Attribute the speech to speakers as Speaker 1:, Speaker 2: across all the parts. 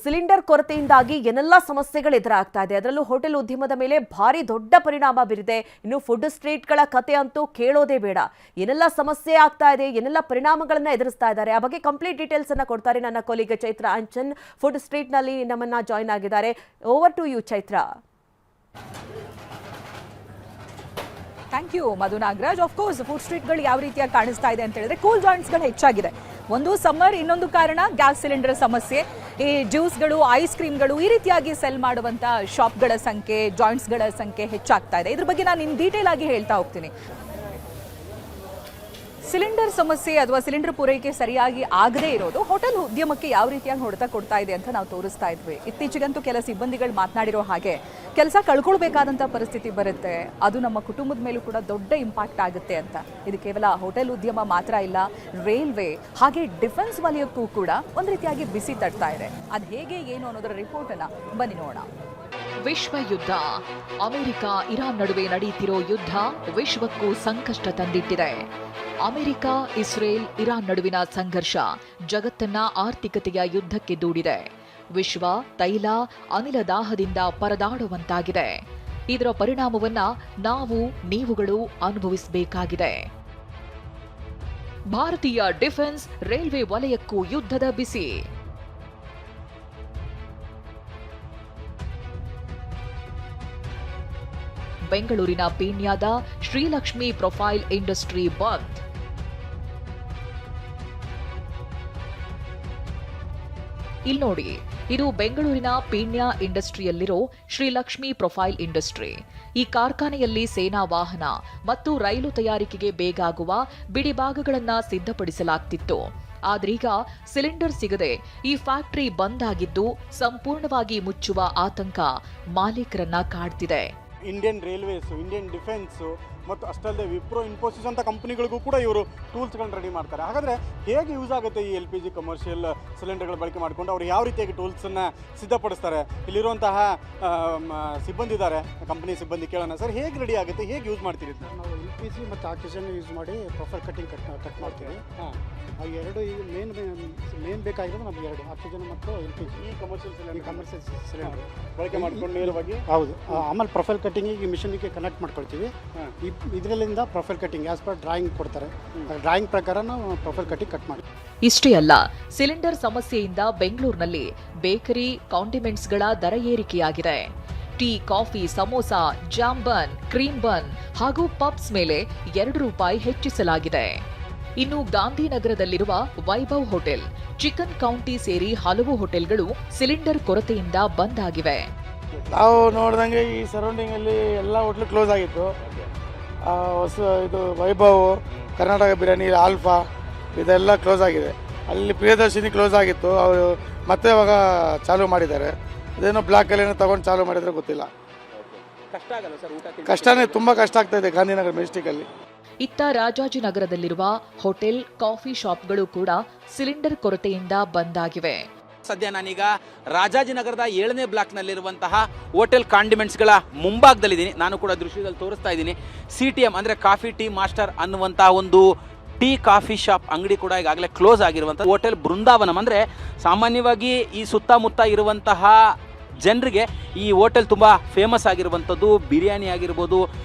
Speaker 1: Cylinder ಕೊರತೆಯಿಂದಾಗಿ ಏನೆಲ್ಲ ಸಮಸ್ಯೆಗಳು ಎದುರಾಗ್ತಾ ಇದೆ. ಅದರಲ್ಲೂ ಹೋಟೆಲ್ ಉದ್ಯಮದ ಮೇಲೆ ಭಾರಿ ದೊಡ್ಡ ಪರಿಣಾಮ ಬೀರಿದೆ. ಇನ್ನು ಫುಡ್ ಸ್ಟ್ರೀಟ್ಗಳ ಕತೆ ಅಂತೂ ಕೇಳೋದೇ ಬೇಡ. ಏನೆಲ್ಲ ಸಮಸ್ಯೆ ಆಗ್ತಾ ಇದೆ, ಏನೆಲ್ಲ ಪರಿಣಾಮಗಳನ್ನ ಎದುರಿಸ್ತಾ ಇದ್ದಾರೆ, ಆ ಬಗ್ಗೆ ಕಂಪ್ಲೀಟ್ ಡೀಟೇಲ್ಸ್ ಅನ್ನ ಕೊಡ್ತಾರೆ ನನ್ನ colleague Chaitra Anchan. Food street ನಲ್ಲಿ ನಮ್ಮನ್ನ ಜಾಯಿನ್ ಆಗಿದ್ದಾರೆ. Over to you Chaitra.
Speaker 2: Thank you Madhu Nagaraj. Of course food ಸ್ಟ್ರೀಟ್ಗಳು ಯಾವ ರೀತಿಯಾಗಿ ಕಾಣಿಸ್ತಾ ಇದೆ ಅಂತ ಹೇಳಿದ್ರೆ ಕೂಲ್ ಜಾಯಿಂಟ್ಸ್ಗಳು ಹೆಚ್ಚಾಗಿದೆ. ಒಂದು ಸಮ್ಮರ್, ಇನ್ನೊಂದು ಕಾರಣ ಗ್ಯಾಸ್ ಸಿಲಿಂಡರ್ ಸಮಸ್ಯೆ. ಈ ಜ್ಯೂಸ್ಗಳು, ಐಸ್ ಕ್ರೀಮ್ಗಳು ಈ ರೀತಿಯಾಗಿ ಸೆಲ್ ಮಾಡುವಂಥ ಶಾಪ್ಗಳ ಸಂಖ್ಯೆ, ಜಾಯಿಂಟ್ಸ್ಗಳ ಸಂಖ್ಯೆ ಹೆಚ್ಚಾಗ್ತಾ ಇದೆ. ಇದ್ರ ಬಗ್ಗೆ ನಾನು ಇನ್ನು ಡೀಟೇಲ್ ಆಗಿ ಹೇಳ್ತಾ ಹೋಗ್ತೀನಿ. ಸಿಲಿಂಡರ್ ಸಮಸ್ಯೆ ಅಥವಾ ಸಿಲಿಂಡರ್ ಪೂರೈಕೆ ಸರಿಯಾಗಿ ಆಗದೇ ಇರೋದು ಹೋಟೆಲ್ ಉದ್ಯಮಕ್ಕೆ ಯಾವ ರೀತಿಯಾಗಿ ಹೊಡೆತ ಕೊಡ್ತಾ ಇದೆ ಅಂತ ನಾವು ತೋರಿಸ್ತಾ ಇದ್ವಿ. ಇತ್ತೀಚೆಗಂತೂ ಕೆಲ ಸಿಬ್ಬಂದಿಗಳು ಮಾತನಾಡಿರೋ ಹಾಗೆ ಕೆಲಸ ಕಳ್ಕೊಳ್ಬೇಕಾದಂಥ ಪರಿಸ್ಥಿತಿ ಬರುತ್ತೆ. ಅದು ನಮ್ಮ ಕುಟುಂಬದ ಮೇಲೂ ಕೂಡ ದೊಡ್ಡ ಇಂಪ್ಯಾಕ್ಟ್ ಆಗುತ್ತೆ ಅಂತ. ಇದು ಕೇವಲ ಹೋಟೆಲ್ ಉದ್ಯಮ ಮಾತ್ರ ಇಲ್ಲ, ರೈಲ್ವೆ ಹಾಗೆ ಡಿಫೆನ್ಸ್ ವಲಯಕ್ಕೂ ಕೂಡ ಒಂದು ರೀತಿಯಾಗಿ ಬಿಸಿ ತಡ್ತಾ ಇದೆ. ಅದು ಹೇಗೆ ಏನು ಅನ್ನೋದರ ರಿಪೋರ್ಟನ್ನು ಬನ್ನಿ ನೋಡೋಣ.
Speaker 3: ವಿಶ್ವ ಯುದ್ಧ. ಅಮೆರಿಕ ಇರಾನ್ ನಡುವೆ ನಡೆಯುತ್ತಿರೋ ಯುದ್ಧ ವಿಶ್ವಕ್ಕೂ ಸಂಕಷ್ಟ ತಂದಿಟ್ಟಿದೆ. ಅಮೆರಿಕ, ಇಸ್ರೇಲ್, ಇರಾನ್ ನಡುವಿನ ಸಂಘರ್ಷ ಜಗತ್ತನ್ನ ಆರ್ಥಿಕತೆಯ ಯುದ್ಧಕ್ಕೆ ದೂಡಿದೆ. ವಿಶ್ವ ತೈಲ, ಅನಿಲ ದಾಹದಿಂದ ಪರದಾಡುವಂತಾಗಿದೆ. ಇದರ ಪರಿಣಾಮವನ್ನ ನೀವುಗಳು ಅನುಭವಿಸಬೇಕಾಗಿದೆ. ಭಾರತೀಯ ಡಿಫೆನ್ಸ್, ರೈಲ್ವೆ ವಲಯಕ್ಕೂ ಯುದ್ಧದ ಬಿಸಿ. ಬೆಂಗಳೂರಿನ ಪೀಣ್ಯದ ಶ್ರೀಲಕ್ಷ್ಮಿ ಪ್ರೊಫೈಲ್ ಇಂಡಸ್ಟ್ರಿ ಬಂದ್. ಇಲ್ಲಿ ನೋಡಿ, ಇದು ಬೆಂಗಳೂರಿನ ಪೀಣ್ಯ ಇಂಡಸ್ಟ್ರಿಯಲ್ಲಿರೋ ಶ್ರೀಲಕ್ಷ್ಮಿ ಪ್ರೊಫೈಲ್ ಇಂಡಸ್ಟ್ರಿ. ಈ ಕಾರ್ಖಾನೆಯಲ್ಲಿ ಸೇನಾ ವಾಹನ ಮತ್ತು ರೈಲು ತಯಾರಿಕೆಗೆ ಬೇಕಾಗುವ ಬಿಡಿಭಾಗಗಳನ್ನು ಸಿದ್ಧಪಡಿಸಲಾಗ್ತಿತ್ತು. ಆದ್ರೀಗ ಸಿಲಿಂಡರ್ ಸಿಗದೆ ಈ ಫ್ಯಾಕ್ಟರಿ ಬಂದ್ ಆಗಿದ್ದು ಸಂಪೂರ್ಣವಾಗಿ ಮುಚ್ಚುವ ಆತಂಕ ಮಾಲೀಕರನ್ನ ಕಾಡ್ತಿದೆ.
Speaker 4: ಇಂಡಿಯನ್ ರೈಲ್ವೇಸ್, ಇಂಡಿಯನ್ ಡಿಫೆನ್ಸ್ ಮತ್ತು ಅಷ್ಟಲ್ಲದೆ ವಿಪ್ರೋ, ಇನ್ಫೋಸಿಸ್ ಅಂತ ಕಂಪನಿಗಳಿಗೂ ಕೂಡ ಇವರು ಟೂಲ್ಸ್ಗಳನ್ನ ರೆಡಿ ಮಾಡ್ತಾರೆ. ಹಾಗಾದರೆ ಹೇಗೆ ಯೂಸ್ ಆಗುತ್ತೆ ಈ LPG ಕಮರ್ಷಿಯಲ್ ಸಿಲಿಂಡರ್ಗಳ ಬಳಕೆ ಮಾಡಿಕೊಂಡು ಅವರು ಯಾವ ರೀತಿಯಾಗಿ ಟೂಲ್ಸನ್ನು ಸಿದ್ಧಪಡಿಸ್ತಾರೆ? ಇಲ್ಲಿರುವಂತಹ ಸಿಬ್ಬಂದಿ ಇದ್ದಾರೆ, ಕಂಪನಿ ಸಿಬ್ಬಂದಿ. ಕೇಳೋಣ ಸರ್, ಹೇಗೆ ರೆಡಿ ಆಗುತ್ತೆ, ಹೇಗೆ ಯೂಸ್ ಮಾಡ್ತೀರಿ?
Speaker 5: ನಾವು LPG ಮತ್ತು ಆಕ್ಸಿಜನ್ ಯೂಸ್ ಮಾಡಿ ಪ್ರೊಫೈಲ್ ಕಟ್ ಮಾಡ್ತೀವಿ. ಅವು ಎರಡು ಈಗ ಮೇನ್ ಬೇಕಾಗಿರೋದು ನಮ್ಗೆ ಎರಡು, ಆಕ್ಸಿಜನ್ ಮತ್ತು LPG.
Speaker 4: ಈ ಕಮರ್ಷಿಯಲ್
Speaker 5: ಸಿಲಿಂಡರ್
Speaker 4: ಬಳಕೆ ಮಾಡ್ಕೊಂಡು ನೇರವಾಗಿ
Speaker 5: ಹೌದು. ಆಮೇಲೆ ಪ್ರೊಫೈಲ್ ಕಟ್ಟಿಂಗಿಗೆ ಮಿಷನ್ಗೆ ಕನೆಕ್ಟ್ ಮಾಡ್ಕೊಳ್ತೀವಿ. ಇದರಲ್ಲಿಂದ profile cutting as per drawing ಕೊಡ್ತಾರೆ, ಡ್ರಾಯಿಂಗ್ ಪ್ರಕಾರ ನಾವು ಪ್ರೊಫೈಲ್ ಕಟ್ಟಿಂಗ್ ಕಟ್ ಮಾಡಿ.
Speaker 3: ಇಷ್ಟೇ ಅಲ್ಲ, ಸಿಲಿಂಡರ್ ಸಮಸ್ಯೆಯಿಂದ ಬೆಂಗಳೂರಿನಲ್ಲಿ ಬೇಕರಿ, ಕಾಂಡಿಮೆಂಟ್ಸ್ಗಳ ದರ ಏರಿಕೆಯಾಗಿದೆ. ಟೀ, ಕಾಫಿ, ಸಮೋಸ, ಜಾಮ್ ಬನ್, ಕ್ರೀಮ್ ಬನ್ ಹಾಗೂ ಪಬ್ಸ್ ಮೇಲೆ ₹2 ಹೆಚ್ಚಿಸಲಾಗಿದೆ. ಇನ್ನು ಗಾಂಧಿನಗರದಲ್ಲಿರುವ ವೈಭವ್ ಹೋಟೆಲ್, ಚಿಕನ್ ಕೌಂಟಿ ಸೇರಿ ಹಲವು ಹೋಟೆಲ್ಗಳು ಸಿಲಿಂಡರ್ ಕೊರತೆಯಿಂದ ಬಂದ್ ಆಗಿವೆ.
Speaker 6: ನಾವು ನೋಡಿದಂಗೆ ಈ ಸರೌಂಡಿಂಗ್ ಅಲ್ಲಿ ಎಲ್ಲ ಹೋಟ್ಲು ಕ್ಲೋಸ್ ಆಗಿತ್ತು. ಇದು ವೈಭವ್, ಕರ್ನಾಟಕ ಬಿರಿಯಾನಿ, ಆಲ್ಫಾ ಇದೆಲ್ಲ ಕ್ಲೋಸ್ ಆಗಿದೆ. ಅಲ್ಲಿ ಪ್ರಿಯದರ್ಶಿನಿ ಕ್ಲೋಸ್ ಆಗಿತ್ತು, ಅವರು ಮತ್ತೆ ಇವಾಗ ಚಾಲೂ ಮಾಡಿದ್ದಾರೆ. ಅದೇನೋ ಬ್ಲಾಕಲ್ಲಿ ಏನೋ ತಗೊಂಡು ಚಾಲೂ ಮಾಡಿದ್ರೆ ಗೊತ್ತಿಲ್ಲ. ಕಷ್ಟನೇ, ತುಂಬ ಕಷ್ಟ ಆಗ್ತಾ ಇದೆ ಗಾಂಧಿನಗರ ಮೆಜೆಸ್ಟಿಕಲ್ಲಿ.
Speaker 3: ಇತ್ತ ರಾಜಾಜಿನಗರದಲ್ಲಿರುವ ಹೋಟೆಲ್, ಕಾಫಿ ಶಾಪ್ಗಳು ಕೂಡ ಸಿಲಿಂಡರ್ ಕೊರತೆಯಿಂದ ಬಂದ್ ಆಗಿವೆ.
Speaker 7: ಸದ್ಯ ನಾನೀಗ ರಾಜಾಜಿನಗರದ 7ನೇ ಬ್ಲಾಕ್ನಲ್ಲಿರುವಂತಹ ಹೋಟೆಲ್ ಕಾಂಡಿಮೆಂಟ್ಸ್ಗಳ ಮುಂಭಾಗದಲ್ಲಿದ್ದೀನಿ. ನಾನು ಕೂಡ ದೃಶ್ಯದಲ್ಲಿ ತೋರಿಸ್ತಾ ಇದ್ದೀನಿ. CTM ಅಂದರೆ ಕಾಫಿ ಟೀ ಮಾಸ್ಟರ್ ಅನ್ನುವಂತಹ ಒಂದು ಟೀ ಕಾಫಿ ಶಾಪ್ ಅಂಗಡಿ ಕೂಡ ಈಗಾಗಲೇ ಕ್ಲೋಸ್ ಆಗಿರುವಂಥ ಹೋಟೆಲ್ ಬೃಂದಾವನಂ. ಅಂದರೆ ಸಾಮಾನ್ಯವಾಗಿ ಈ ಸುತ್ತಮುತ್ತ ಇರುವಂತಹ ಜನರಿಗೆ ಈ ಹೋಟೆಲ್ ತುಂಬ ಫೇಮಸ್ ಆಗಿರುವಂಥದ್ದು. ಬಿರಿಯಾನಿ ಆಗಿರ್ಬೋದು,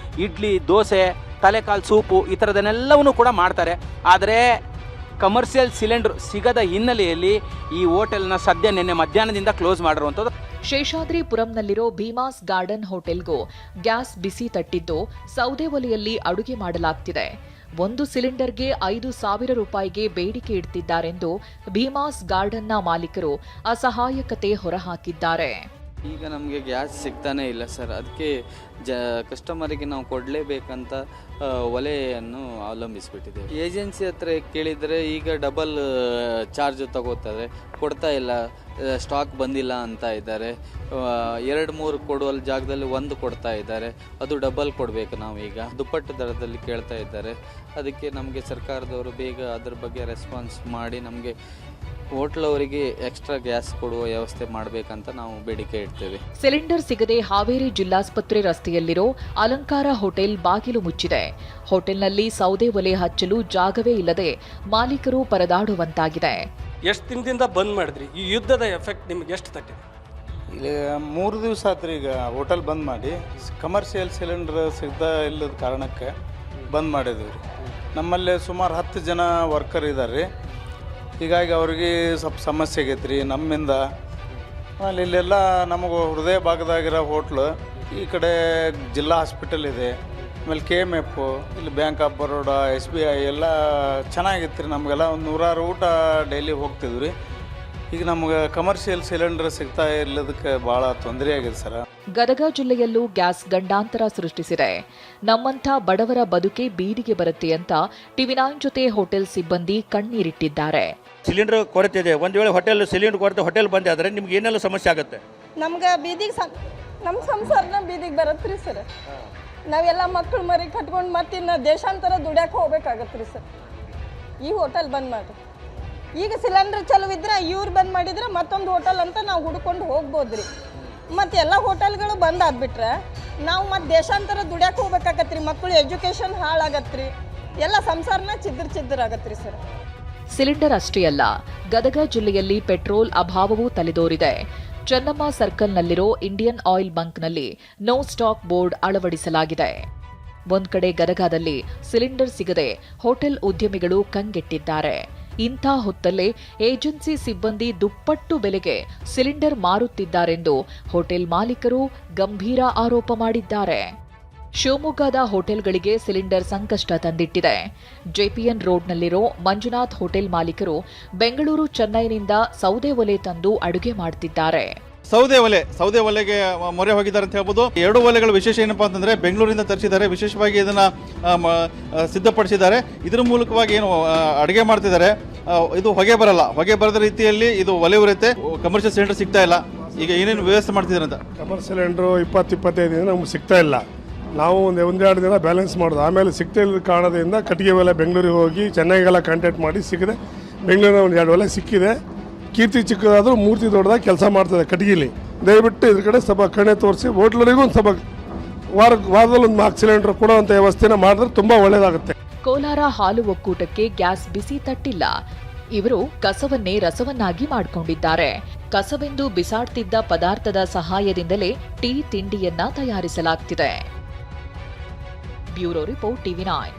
Speaker 7: ಇಡ್ಲಿ, ದೋಸೆ, ತಲೆಕಾಲು ಸೂಪು ಈ ಥರದನ್ನೆಲ್ಲವನ್ನೂ ಕೂಡ ಮಾಡ್ತಾರೆ. ಆದರೆ ಕಮರ್ಷಿಯಲ್ ಸಿಲಿಂಡರ್ ಸಿಗದ ಹಿನ್ನೆಲೆಯಲ್ಲಿ ಈ ಹೋಟೆಲ್ನ ಸದ್ಯ ನಿನ್ನೆ ಮಧ್ಯಾಹ್ನದಿಂದ ಕ್ಲೋಸ್ ಮಾಡಿರುವಂಥದ್ದು.
Speaker 3: ಶೇಷಾದ್ರಿಪುರಂನಲ್ಲಿರೋ ಭೀಮಾಸ್ ಗಾರ್ಡನ್ ಹೋಟೆಲ್ಗೂ ಗ್ಯಾಸ್ ಬಿಸಿ ತಟ್ಟಿದ್ದು ಸೌದೆ ಒಲೆಯಲ್ಲಿ ಅಡುಗೆ ಮಾಡಲಾಗ್ತಿದೆ. ಒಂದು ಸಿಲಿಂಡರ್ಗೆ ₹5,000 ಬೇಡಿಕೆ ಇಡ್ತಿದ್ದಾರೆಂದು ಭೀಮಾಸ್ ಗಾರ್ಡನ್ನ ಮಾಲೀಕರು ಅಸಹಾಯಕತೆ ಹೊರಹಾಕಿದ್ದಾರೆ.
Speaker 8: ಈಗ ನಮಗೆ ಗ್ಯಾಸ್ ಸಿಗ್ತಾನೆ ಇಲ್ಲ ಸರ್, ಅದಕ್ಕೆ ಕಸ್ಟಮರಿಗೆ ನಾವು ಕೊಡಲೇಬೇಕಂತ ಒಲೆಯನ್ನು ಅವಲಂಬಿಸಿಬಿಟ್ಟಿದೆ. ಏಜೆನ್ಸಿ ಹತ್ರ ಕೇಳಿದರೆ ಈಗ ಡಬಲ್ ಚಾರ್ಜ್ ತಗೋತಾರೆ, ಕೊಡ್ತಾ ಇಲ್ಲ, ಸ್ಟಾಕ್ ಬಂದಿಲ್ಲ ಅಂತ ಇದ್ದಾರೆ. 2-3 ಕೊಡುವ ಜಾಗದಲ್ಲಿ 1 ಕೊಡ್ತಾ ಇದ್ದಾರೆ, ಅದು ಡಬಲ್ ಕೊಡಬೇಕು. ನಾವು ಈಗ ದುಪ್ಪಟ್ಟು ದರದಲ್ಲಿ ಕೇಳ್ತಾ ಇದ್ದಾರೆ. ಅದಕ್ಕೆ ನಮಗೆ ಸರ್ಕಾರದವರು ಬೇಗ ಅದ್ರ ಬಗ್ಗೆ ರೆಸ್ಪಾನ್ಸ್ ಮಾಡಿ ನಮಗೆ ಹೋಟೆಲ್ ಅವರಿಗೆ ಎಕ್ಸ್ಟ್ರಾ ಗ್ಯಾಸ್ ಕೊಡುವ ವ್ಯವಸ್ಥೆ ಮಾಡಬೇಕಂತ ನಾವು ಬೇಡಿಕೆ ಇಡ್ತೇವೆ.
Speaker 3: ಸಿಲಿಂಡರ್ ಸಿಗದೆ ಹಾವೇರಿ ಜಿಲ್ಲಾಸ್ಪತ್ರೆ ರಸ್ತೆಯಲ್ಲಿರೋ ಅಲಂಕಾರ ಹೋಟೆಲ್ ಬಾಗಿಲು ಮುಚ್ಚಿದೆ. ಹೋಟೆಲ್ನಲ್ಲಿ ಸೌದೆ ಒಲೆ ಹಚ್ಚಲು ಜಾಗವೇ ಇಲ್ಲದೆ ಮಾಲೀಕರು ಪರದಾಡುವಂತಾಗಿದೆ.
Speaker 9: ಎಷ್ಟು ದಿನದಿಂದ ಬಂದ್ ಮಾಡಿದ್ರಿ? ಈ ಯುದ್ಧದ ಎಫೆಕ್ಟ್ ನಿಮ್ಗೆ ಎಷ್ಟು ತಟ್ಟಿದೆ?
Speaker 6: ಇಲ್ಲಿ 3 ದಿವಸ ಆತ್ರಿ ಈಗ ಹೋಟೆಲ್ ಬಂದ್ ಮಾಡಿ. ಕಮರ್ಷಿಯಲ್ ಸಿಲಿಂಡರ್ ಸಿಗ್ತಾ ಇಲ್ಲದ ಕಾರಣಕ್ಕೆ ಬಂದ್ ಮಾಡಿದ್ವಿ ರೀ. ನಮ್ಮಲ್ಲಿ ಸುಮಾರು 10 ಜನ ವರ್ಕರ್ ಇದ್ದಾರೆ ರೀ. ಹೀಗಾಗಿ ಅವ್ರಿಗೆ ಸ್ವಲ್ಪ ಸಮಸ್ಯೆ ಆಗೈತೆ ರೀ ನಮ್ಮಿಂದ. ಆಮೇಲೆ ಇಲ್ಲೆಲ್ಲ ನಮಗೆ ಹೃದಯ ಭಾಗದಾಗಿರೋ ಹೋಟ್ಲು, ಈ ಕಡೆ ಜಿಲ್ಲಾ ಹಾಸ್ಪಿಟಲ್ ಇದೆ, ಆಮೇಲೆ KMF, ಇಲ್ಲಿ ಬ್ಯಾಂಕ್ ಆಫ್ ಬರೋಡಾ, SBI ಎಲ್ಲ ಚೆನ್ನಾಗಿತ್ತು ರೀ. ನಮಗೆಲ್ಲ ಒಂದು 100 ಊಟ ಡೈಲಿ ಹೋಗ್ತಿದ್ವಿ ರೀ. ಈಗ ನಮ್ಗೆ ಕಮರ್ಷಿಯಲ್ ಸಿಲಿಂಡರ್ ಸಿಗ್ತಾ ಇಲ್ಲದಕ್ಕೆ ಭಾಳ ತೊಂದರೆ ಆಗಿದೆ ಸರ್.
Speaker 3: ಗದಗ ಜಿಲ್ಲೆಯಲ್ಲೂ ಗ್ಯಾಸ್ ಗಂಡಾಂತರ ಸೃಷ್ಟಿಸಿದೆ. ನಮ್ಮಂಥ ಬಡವರ ಬದುಕೆ ಬೀದಿಗೆ ಬರುತ್ತೆ ಅಂತ TV9 ಜೊತೆ ಹೋಟೆಲ್ ಸಿಬ್ಬಂದಿ ಕಣ್ಣೀರಿಟ್ಟಿದ್ದಾರೆ.
Speaker 10: ಸಿಲಿಂಡರ್ ಕೊರತೆ ಇದೆ. ಒಂದು ವೇಳೆ ಹೋಟೆಲ್ ಸಿಲಿಂಡರ್ ಕೊರತೆ ಹೋಟೆಲ್ ಬಂದೆ ಆದರೆ ನಿಮ್ಗೆ ಏನೆಲ್ಲ ಸಮಸ್ಯೆ ಆಗುತ್ತೆ?
Speaker 11: ನಮ್ಗೆ ಬೀದಿಗೆ ನಮ್ಮ ಸಂಸಾರನ ಬೀದಿಗೆ ಬರತ್ರಿ ಸರ್. ನಾವೆಲ್ಲ ಮಕ್ಕಳು ಮರಿ ಕಟ್ಕೊಂಡು ಮತ್ತಿನ್ನು ದೇಶಾಂತರ ದುಡ್ಯಾಕೆ ಹೋಗ್ಬೇಕಾಗತ್ತೆ ರೀ ಸರ್. ಈ ಹೋಟೆಲ್ ಬಂದ್ ಮಾಡಿ, ಈಗ ಸಿಲಿಂಡರ್ ಚಲೋ ಇದ್ರೆ ಇವ್ರು ಬಂದ್ ಮಾಡಿದ್ರೆ ಮತ್ತೊಂದು ಹೋಟೆಲ್ ಅಂತ ನಾವು ಹುಡ್ಕೊಂಡು ಹೋಗ್ಬೋದು ರೀ. ಮತ್ತು ಎಲ್ಲ ಹೋಟೆಲ್ಗಳು ಬಂದ್ ಆಗ್ಬಿಟ್ರೆ ನಾವು ಮತ್ತೆ ದೇಶಾಂತರ ದುಡ್ಯಾಕೆ ಹೋಗ್ಬೇಕಾಗತ್ತೆ ರೀ. ಮಕ್ಕಳು ಎಜುಕೇಷನ್ ಹಾಳಾಗತ್ತೆ ರೀ. ಎಲ್ಲ ಸಂಸಾರನ ಚಿದ್ರ ಸರ್.
Speaker 3: ಸಿಲಿಂಡರ್ ಅಷ್ಟೇ ಅಲ್ಲ, ಗದಗ ಜಿಲ್ಲೆಯಲ್ಲಿ ಪೆಟ್ರೋಲ್ ಅಭಾವವೂ ತಲೆದೋರಿದೆ. ಚೆನ್ನಮ್ಮ ಸರ್ಕಲ್ನಲ್ಲಿರೋ ಇಂಡಿಯನ್ ಆಯಿಲ್ ಬಂಕ್ನಲ್ಲಿ ನೋ ಸ್ಟಾಕ್ ಬೋರ್ಡ್ ಅಳವಡಿಸಲಾಗಿದೆ. ಒಂದ್ ಕಡೆ ಗದಗದಲ್ಲಿ ಸಿಲಿಂಡರ್ ಸಿಗದೆ ಹೋಟೆಲ್ ಉದ್ಯಮಿಗಳು ಕಂಗೆಟ್ಟಿದ್ದಾರೆ. ಇಂಥ ಹೊತ್ತಲ್ಲೇ ಏಜೆನ್ಸಿ ಸಿಬ್ಬಂದಿ ದುಪ್ಪಟ್ಟು ಬೆಲೆಗೆ ಸಿಲಿಂಡರ್ ಮಾರುತ್ತಿದ್ದಾರೆಂದು ಹೋಟೆಲ್ ಮಾಲೀಕರು ಗಂಭೀರ ಆರೋಪ ಮಾಡಿದ್ದಾರೆ. ಶಿವಮೊಗ್ಗದ ಹೋಟೆಲ್ಗಳಿಗೆ ಸಿಲಿಂಡರ್ ಸಂಕಷ್ಟ ತಂದಿಟ್ಟಿದೆ. JPN ರೋಡ್ನಲ್ಲಿರೋ ಮಂಜುನಾಥ್ ಹೋಟೆಲ್ ಮಾಲೀಕರು ಬೆಂಗಳೂರು, ಚೆನ್ನೈನಿಂದ ಸೌದೆ ಒಲೆ ತಂದು ಅಡುಗೆ ಮಾಡುತ್ತಿದ್ದಾರೆ.
Speaker 12: ಸೌದೆ ಒಲೆಗೆ ಮೊರೆ ಹೋಗಿದ್ದಾರೆ ಅಂತ ಹೇಳ್ಬೋದು. 2 ಒಲೆಗಳ ವಿಶೇಷ ಏನಪ್ಪಾ ಅಂತಂದ್ರೆ ಬೆಂಗಳೂರಿಂದ ತರಿಸಿದ್ದಾರೆ. ವಿಶೇಷವಾಗಿ ಇದನ್ನ ಸಿದ್ಧಪಡಿಸಿದ್ದಾರೆ. ಇದರ ಮೂಲಕವಾಗಿ ಏನು ಅಡುಗೆ ಮಾಡ್ತಿದ್ದಾರೆ, ಇದು ಹೊಗೆ ಬರದ ರೀತಿಯಲ್ಲಿ ಇದು ಒಲೆ ಉರಿಯುತ್ತೆ. ಕಮರ್ಷಿಯಲ್ ಸಿಲಿಂಡರ್ ಸಿಗ್ತಾ ಇಲ್ಲ. ಈಗ ಏನೇನು ವ್ಯವಸ್ಥೆ ಮಾಡ್ತಿದ್ದಾರೆ ಅಂತ?
Speaker 13: ಕಮರ್ಷಿಯಲ್ ಸಿಲಿಂಡರ್ 20-25 ದಿನ ನಮ್ಗೆ ಸಿಗ್ತಾ ಇಲ್ಲ. ನಾವು ಒಂದೆರಡು ದಿನ ಬ್ಯಾಲೆನ್ಸ್ ಮಾಡೋದು. ಆಮೇಲೆ ಸಿಗ್ತಾ ಇಲ್ಲದ ಕಾರಣದಿಂದ ಕಟ್ಟಿಗೆ ಒಲೆ ಬೆಂಗಳೂರಿಗೆ ಹೋಗಿ ಚೆನ್ನೈಗೆಲ್ಲ ಕಾಂಟ್ಯಾಕ್ಟ್ ಮಾಡಿ ಸಿಕ್ಕಿದೆ. ಬೆಂಗಳೂರಿನ 2 ಒಲೆ ಸಿಕ್ಕಿದೆ. ಕೀರ್ತಿ ಚಿಕ್ಕದಾದರೂ ಮೂರ್ತಿ ದೊಡ್ಡದಾಗಿ ಕೆಲಸ ಮಾಡ್ತದೆ ಕಟ್ಟಿಗೆಲಿ. ದಯವಿಟ್ಟು ಇದ್ರ ಕಡೆ ಸ್ವಲ್ಪ ಕಣ್ಣೆ ತೋರಿಸಿ ಹೋಟ್ಲರಿಗೂ ಒಂದು ಸ್ವಲ್ಪ ವಾರದಲ್ಲಿ ಒಂದು 4 ಸಿಲಿಂಡರ್ ಕೊಡುವಂಥ ವ್ಯವಸ್ಥೆನ ಮಾಡಿದ್ರೆ ತುಂಬ ಒಳ್ಳೆಯದಾಗುತ್ತೆ.
Speaker 3: ಕೋಲಾರ ಹಾಲು ಒಕ್ಕೂಟಕ್ಕೆ ಗ್ಯಾಸ್ ಬಿಸಿ ತಟ್ಟಿಲ್ಲ. ಇವರು ಕಸವನ್ನೇ ರಸವನ್ನಾಗಿ ಮಾಡಿಕೊಂಡಿದ್ದಾರೆ. ಕಸವೆಂದು ಬಿಸಾಡ್ತಿದ್ದ ಪದಾರ್ಥದ ಸಹಾಯದಿಂದಲೇ ಟೀ ತಿಂಡಿಯನ್ನ ತಯಾರಿಸಲಾಗ್ತಿದೆ. Bureau report TV9.